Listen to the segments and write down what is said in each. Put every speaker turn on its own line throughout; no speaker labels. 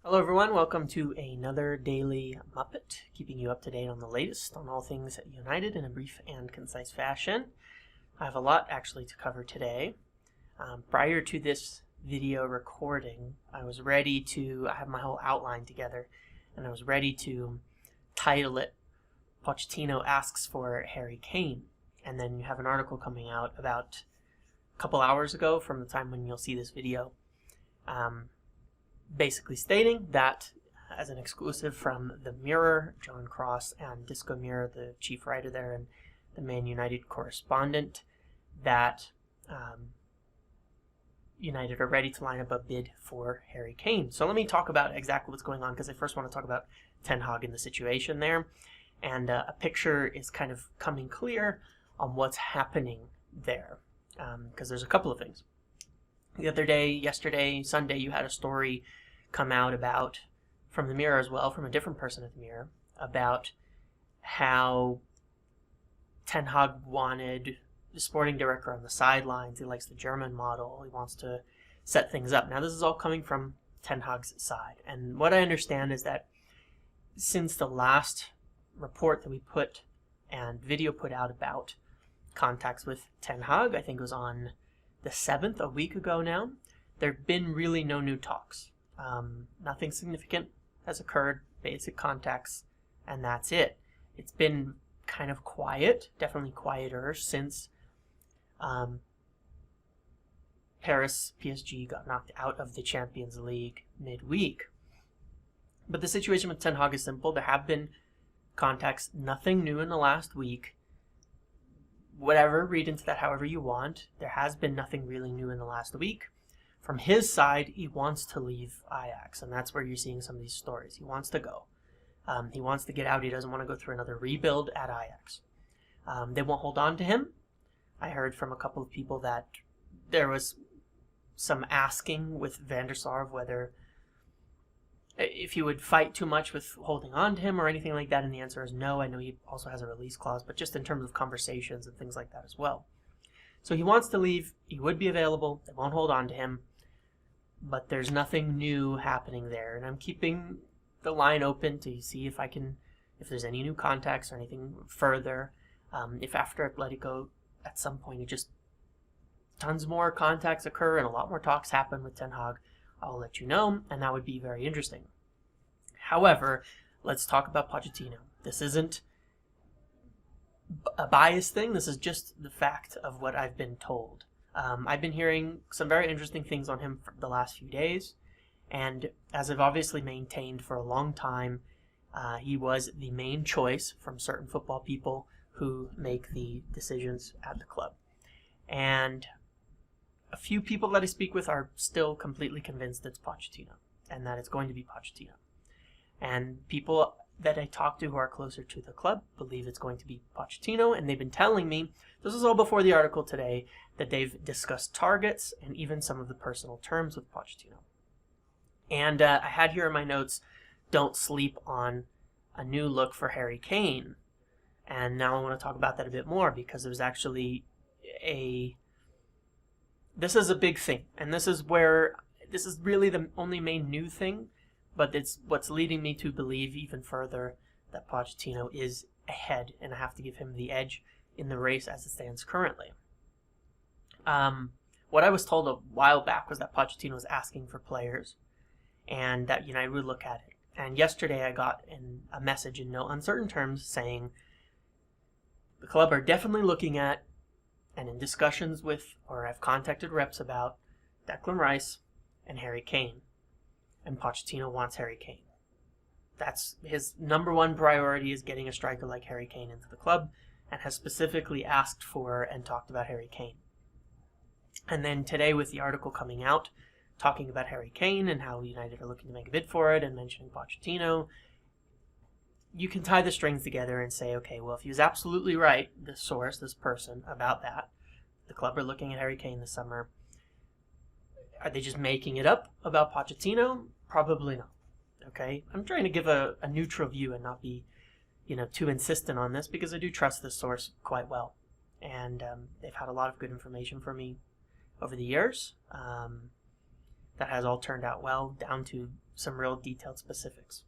Hello everyone, welcome to another daily Muppet, keeping you up to date on the latest on all things United in a brief and concise fashion. I have a lot actually to cover today. Prior to this video recording, I have my whole outline together, and I was ready to title it, Pochettino Asks for Harry Kane. And then you have an article coming out about a couple hours ago from the time when you'll see this video. Basically stating that, as an exclusive from The Mirror, John Cross and Disco Mirror, the chief writer there and the Man United correspondent, that United are ready to line up a bid for Harry Kane. So let me talk about exactly what's going on, because I first want to talk about Ten Hag and the situation there. And a picture is kind of coming clear on what's happening there, because there's a couple of things. The other day, yesterday, Sunday, you had a story come out about, from The Mirror as well, from a different person at The Mirror, about how Ten Hag wanted the sporting director on the sidelines. He likes the German model. He wants to set things up. Now, this is all coming from Ten Hag's side. And what I understand is that since the last report that we put and video put out about contacts with Ten Hag, I think it was on the 7th, a week ago now, there have been really no new talks. Nothing significant has occurred, basic contacts, and that's it. It's been kind of quiet, definitely quieter since Paris PSG got knocked out of the Champions League midweek. But the situation with Ten Hag is simple. There have been contacts, nothing new in the last week. Whatever, read into that however you want. There has been nothing really new in the last week. From his side, he wants to leave Ajax, and that's where you're seeing some of these stories. He wants to go. He wants to get out. He doesn't want to go through another rebuild at Ajax. They won't hold on to him. I heard from a couple of people that there was some asking with Van der Sar of whether if he would fight too much with holding on to him or anything like that, and the answer is no. I know he also has a release clause, but just in terms of conversations and things like that as well. So he wants to leave. He would be available. They won't hold on to him, but there's nothing new happening there, and I'm keeping the line open to see if there's any new contacts or anything further. If after Atletico, at some point, tons more contacts occur and a lot more talks happen with Ten Hag, I'll let you know, and that would be very interesting. However, let's talk about Pochettino. This isn't a biased thing. This is just the fact of what I've been told. I've been hearing some very interesting things on him for the last few days, and as I've obviously maintained for a long time, he was the main choice from certain football people who make the decisions at the club. And a few people that I speak with are still completely convinced it's Pochettino, and that it's going to be Pochettino. And people that I talk to who are closer to the club believe it's going to be Pochettino, and they've been telling me, this is all before the article today, that they've discussed targets and even some of the personal terms with Pochettino. And I had here in my notes, don't sleep on a new look for Harry Kane. And now I want to talk about that a bit more, because there's actually this is a big thing, and this is really the only main new thing, but it's what's leading me to believe even further that Pochettino is ahead, and I have to give him the edge in the race as it stands currently. What I was told a while back was that Pochettino was asking for players, and that United would look at it. And yesterday I got a message in no uncertain terms saying the club are definitely looking at and in discussions with, or have contacted reps about, Declan Rice and Harry Kane. And Pochettino wants Harry Kane. That's his number one priority, is getting a striker like Harry Kane into the club, and has specifically asked for and talked about Harry Kane. And then today, with the article coming out, talking about Harry Kane and how United are looking to make a bid for it, and mentioning Pochettino, you can tie the strings together and say, okay, well, if he was absolutely right, this source, this person, about that, the club are looking at Harry Kane this summer, are they just making it up about Pochettino? Probably not. Okay? I'm trying to give a neutral view and not be, too insistent on this, because I do trust this source quite well. And they've had a lot of good information for me over the years. That has all turned out well, down to some real detailed specifics.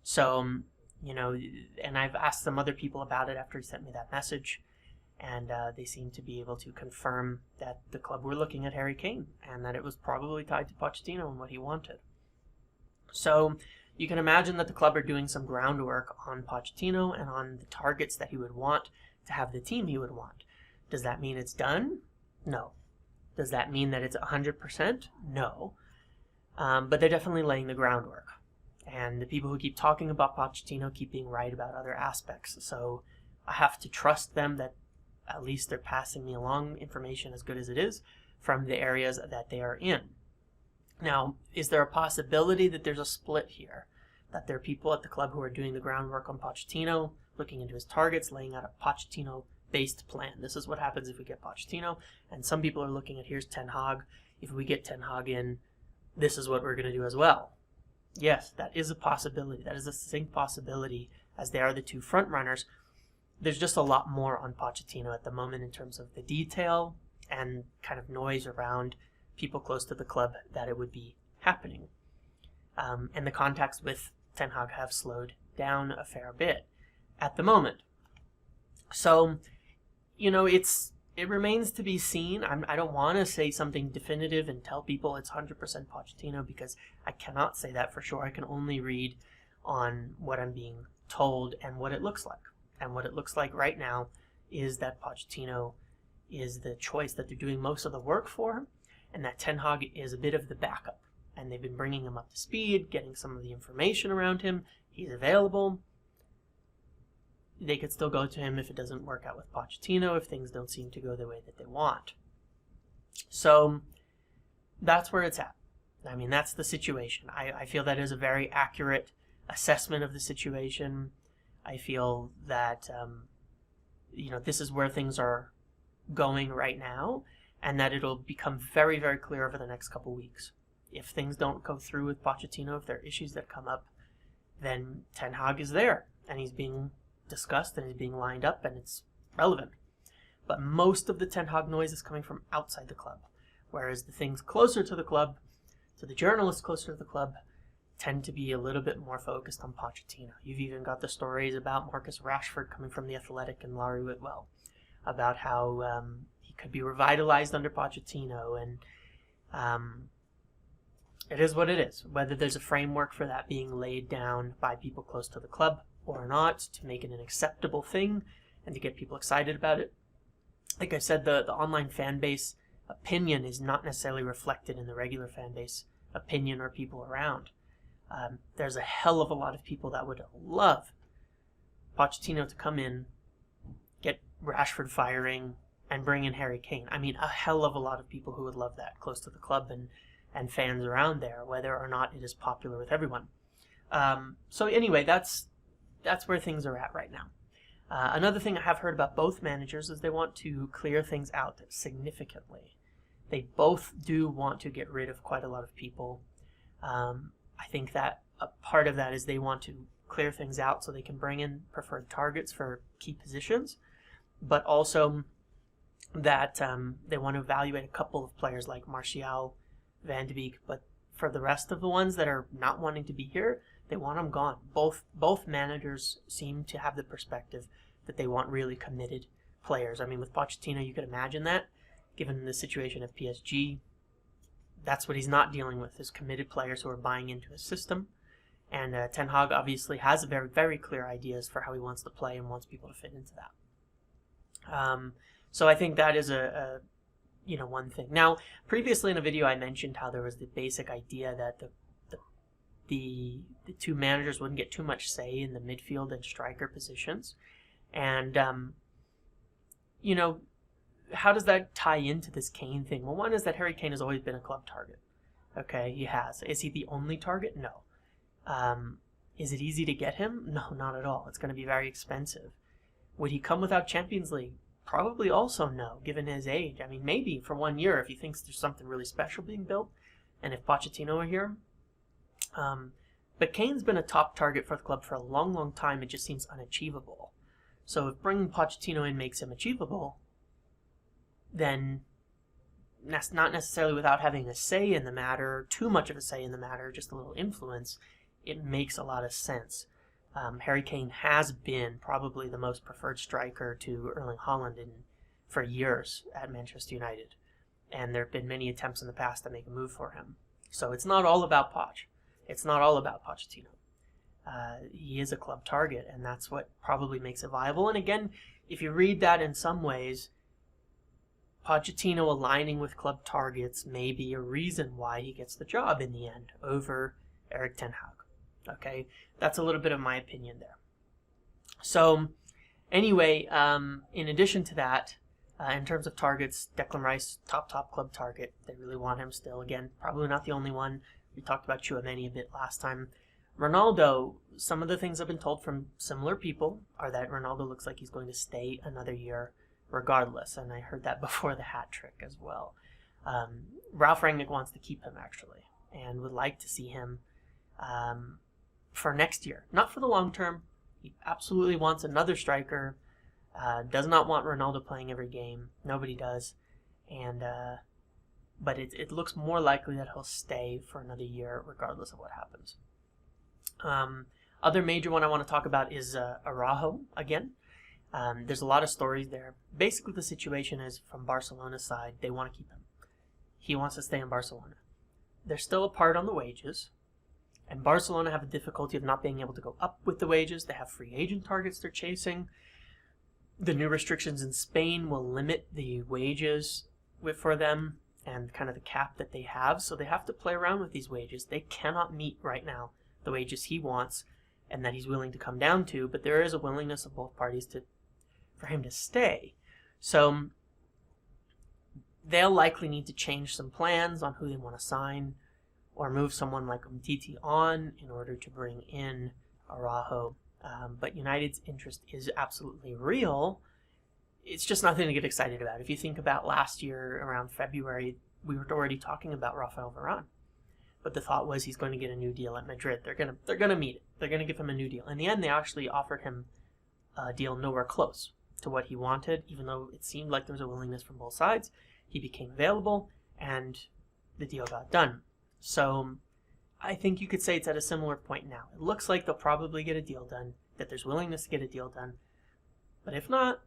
So, and I've asked some other people about it after he sent me that message, and they seem to be able to confirm that the club were looking at Harry Kane, and that it was probably tied to Pochettino and what he wanted. So you can imagine that the club are doing some groundwork on Pochettino and on the targets that he would want to have the team he would want. Does that mean it's done? No. Does that mean that it's 100%? No. But they're definitely laying the groundwork. And the people who keep talking about Pochettino keep being right about other aspects. So I have to trust them that at least they're passing me along information as good as it is from the areas that they are in. Now, is there a possibility that there's a split here? That there are people at the club who are doing the groundwork on Pochettino, looking into his targets, laying out a Pochettino-based plan. This is what happens if we get Pochettino. And some people are looking at, here's Ten Hag. If we get Ten Hag in, this is what we're going to do as well. Yes, that is a possibility. That is a distinct possibility, as they are the two front runners. There's just a lot more on Pochettino at the moment in terms of the detail and kind of noise around people close to the club that it would be happening. And the contacts with Ten Hag have slowed down a fair bit at the moment. So, it remains to be seen. I don't want to say something definitive and tell people it's 100% Pochettino, because I cannot say that for sure. I can only read on what I'm being told and what it looks like. And what it looks like right now is that Pochettino is the choice that they're doing most of the work for, and that Ten Hag is a bit of the backup. And they've been bringing him up to speed, getting some of the information around him. He's available. They could still go to him if it doesn't work out with Pochettino, if things don't seem to go the way that they want. So that's where it's at. I mean, that's the situation. I feel that is a very accurate assessment of the situation. I feel that, this is where things are going right now, and that it'll become very, very clear over the next couple weeks. If things don't go through with Pochettino, if there are issues that come up, then Ten Hag is there, and he's being discussed, and he's being lined up, and it's relevant. But most of the Ten Hag noise is coming from outside the club, whereas the things closer to the club, to the journalists closer to the club, tend to be a little bit more focused on Pochettino. You've even got the stories about Marcus Rashford coming from The Athletic and Laurie Whitwell, about how he could be revitalized under Pochettino, and it is what it is. Whether there's a framework for that being laid down by people close to the club or not, to make it an acceptable thing and to get people excited about it. Like I said, the online fan base opinion is not necessarily reflected in the regular fan base opinion or people around. There's a hell of a lot of people that would love Pochettino to come in, get Rashford firing, and bring in Harry Kane. I mean, a hell of a lot of people who would love that close to the club and fans around there, whether or not it is popular with everyone. So anyway, that's where things are at right now. Another thing I have heard about both managers is they want to clear things out significantly. They both do want to get rid of quite a lot of people. I think that a part of that is they want to clear things out so they can bring in preferred targets for key positions, but also that they want to evaluate a couple of players like Martial, Van de Beek, but for the rest of the ones that are not wanting to be here, they want them gone. Both managers seem to have the perspective that they want really committed players. I mean, with Pochettino, you could imagine that, given the situation of PSG. That's what he's not dealing with, is committed players who are buying into his system. And Ten Hag obviously has very, very clear ideas for how he wants to play and wants people to fit into that. So I think that is a one thing. Now, previously in a video I mentioned how there was the basic idea that the two managers wouldn't get too much say in the midfield and striker positions. And, how does that tie into this Kane thing? Well, one is that Harry Kane has always been a club target. Okay, he has. Is he the only target? No. Is it easy to get him? No, not at all. It's going to be very expensive. Would he come without Champions League? Probably also no, given his age. I mean, maybe for 1 year if he thinks there's something really special being built, and if Pochettino were here. But Kane's been a top target for the club for a long, long time. It just seems unachievable. So if bringing Pochettino in makes him achievable, then not necessarily without having a say in the matter, too much of a say in the matter, just a little influence, it makes a lot of sense. Harry Kane has been probably the most preferred striker to Erling Haaland for years at Manchester United. And there have been many attempts in the past to make a move for him. So it's not all about Poch. It's not all about Pochettino. He is a club target, and that's what probably makes it viable. And again, if you read that in some ways, Pochettino aligning with club targets may be a reason why he gets the job in the end over Erik Ten Hag. Okay, that's a little bit of my opinion there. So anyway, in addition to that, in terms of targets, Declan Rice, top club target. They really want him still. Again, probably not the only one. We talked about Tchouaméni a bit last time. Ronaldo, some of the things I've been told from similar people are that Ronaldo looks like he's going to stay another year regardless, and I heard that before the hat trick as well. Ralf Rangnick wants to keep him, actually, and would like to see him for next year. Not for the long term. He absolutely wants another striker. Does not want Ronaldo playing every game. Nobody does. And but it looks more likely that he'll stay for another year regardless of what happens. Other major one I want to talk about is Araujo again. There's a lot of stories there. Basically, the situation is from Barcelona's side, they want to keep him. He wants to stay in Barcelona. They're still apart on the wages, and Barcelona have a difficulty of not being able to go up with the wages. They have free agent targets they're chasing. The new restrictions in Spain will limit the wages for them and kind of the cap that they have, so they have to play around with these wages. They cannot meet right now the wages he wants and that he's willing to come down to, but there is a willingness of both parties for him to stay. So they'll likely need to change some plans on who they want to sign or move someone like Umtiti on in order to bring in Araujo. But United's interest is absolutely real. It's just nothing to get excited about. If you think about last year around February, we were already talking about Rafael Varane. But the thought was he's going to get a new deal at Madrid. They're gonna meet it. They're gonna give him a new deal. In the end, they actually offered him a deal nowhere close to what he wanted, even though it seemed like there was a willingness from both sides. He became available, and the deal got done. So I think you could say it's at a similar point now. It looks like they'll probably get a deal done, that there's willingness to get a deal done. But if not,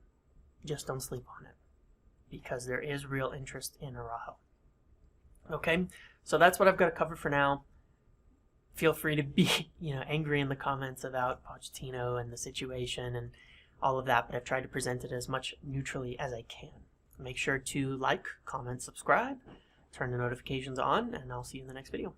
just don't sleep on it, because there is real interest in Araujo. Okay, so that's what I've got to cover for now. Feel free to be, angry in the comments about Pochettino and the situation and all of that, but I've tried to present it as much neutrally as I can. Make sure to like, comment, subscribe, turn the notifications on, and I'll see you in the next video.